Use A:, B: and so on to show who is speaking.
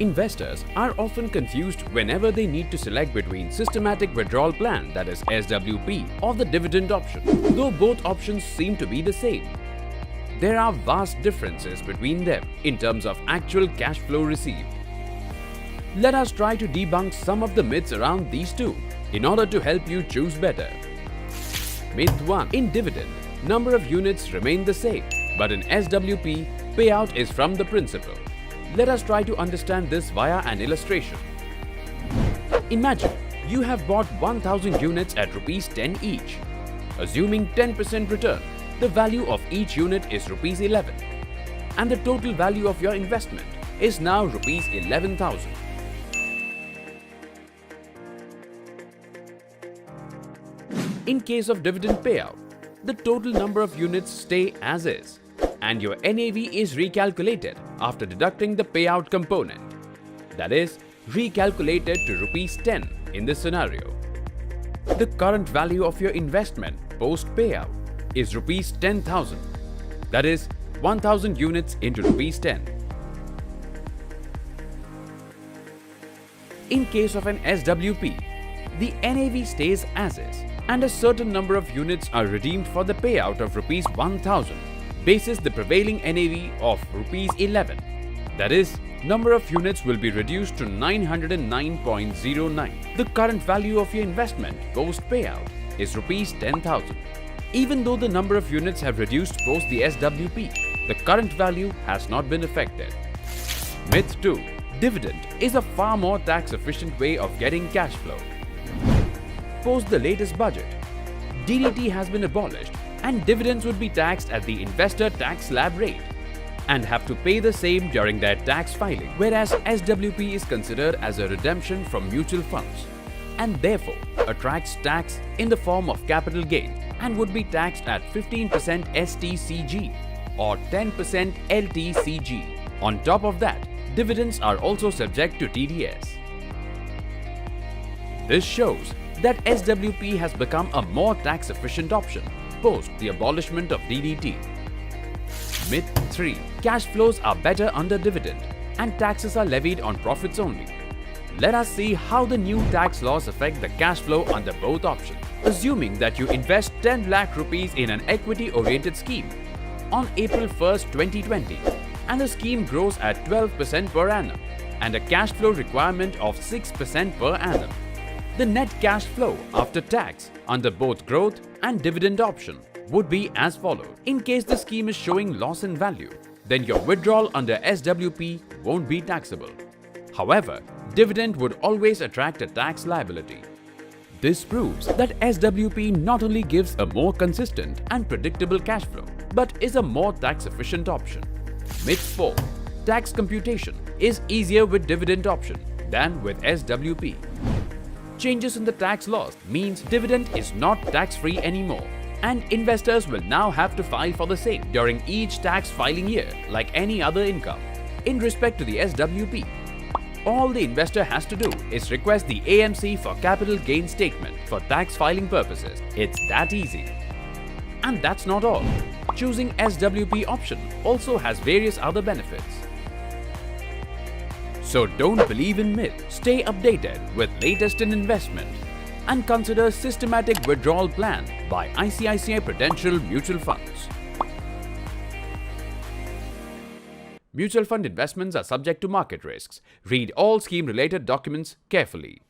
A: Investors are often confused whenever they need to select between Systematic Withdrawal Plan, that is SWP, or the dividend option, though both options seem to be the same. There are vast differences between them in terms of actual cash flow received. Let us try to debunk some of the myths around these two in order to help you choose better. Myth 1. In dividend, number of units remain the same, but in SWP, payout is from the principal. Let us try to understand this via an illustration. Imagine you have bought 1000 units at Rs 10 each. Assuming 10% return, the value of each unit is Rs 11, and the total value of your investment is now Rs 11,000. In case of dividend payout, the total number of units stay as is, and your NAV is recalculated after deducting the payout component. That is, recalculated to Rs 10 in this scenario. The current value of your investment post payout is Rs 10,000. That is, 1000 units into Rs 10. In case of an SWP, the NAV stays as is, and a certain number of units are redeemed for the payout of Rs 1000. Basis the prevailing NAV of Rs 11. That is, number of units will be reduced to 909.09. The current value of your investment post payout is Rs 10,000. Even though the number of units have reduced post the SWP, the current value has not been affected. Myth 2. Dividend is a far more tax efficient way of getting cash flow. Post the latest budget, DDT has been abolished and dividends would be taxed at the investor tax slab rate and have to pay the same during their tax filing, whereas SWP is considered as a redemption from mutual funds and therefore attracts tax in the form of capital gain and would be taxed at 15% STCG or 10% LTCG. On top of that, dividends are also subject to TDS. This shows that SWP has become a more tax-efficient option post the abolishment of DDT. Myth 3. Cash flows are better under dividend and taxes are levied on profits only. Let us see how the new tax laws affect the cash flow under both options. Assuming that you invest 10 lakh rupees in an equity-oriented scheme on April 1st, 2020 and the scheme grows at 12% per annum and a cash flow requirement of 6% per annum. The net cash flow after tax under both growth and dividend option would be as follows. In case the scheme is showing loss in value, then your withdrawal under SWP won't be taxable. However, dividend would always attract a tax liability. This proves that SWP not only gives a more consistent and predictable cash flow, but is a more tax-efficient option. Myth 4. Tax computation is easier with dividend option than with SWP. Changes in the tax laws means dividend is not tax-free anymore, and investors will now have to file for the same during each tax filing year like any other income. In respect to the SWP, all the investor has to do is request the AMC for capital gain statement for tax filing purposes. It's that easy. And that's not all. Choosing SWP option also has various other benefits. So don't believe in myth. Stay updated with latest in investment and consider Systematic Withdrawal Plan by ICICI Prudential Mutual Funds. Mutual fund investments are subject to market risks. Read all scheme-related documents carefully.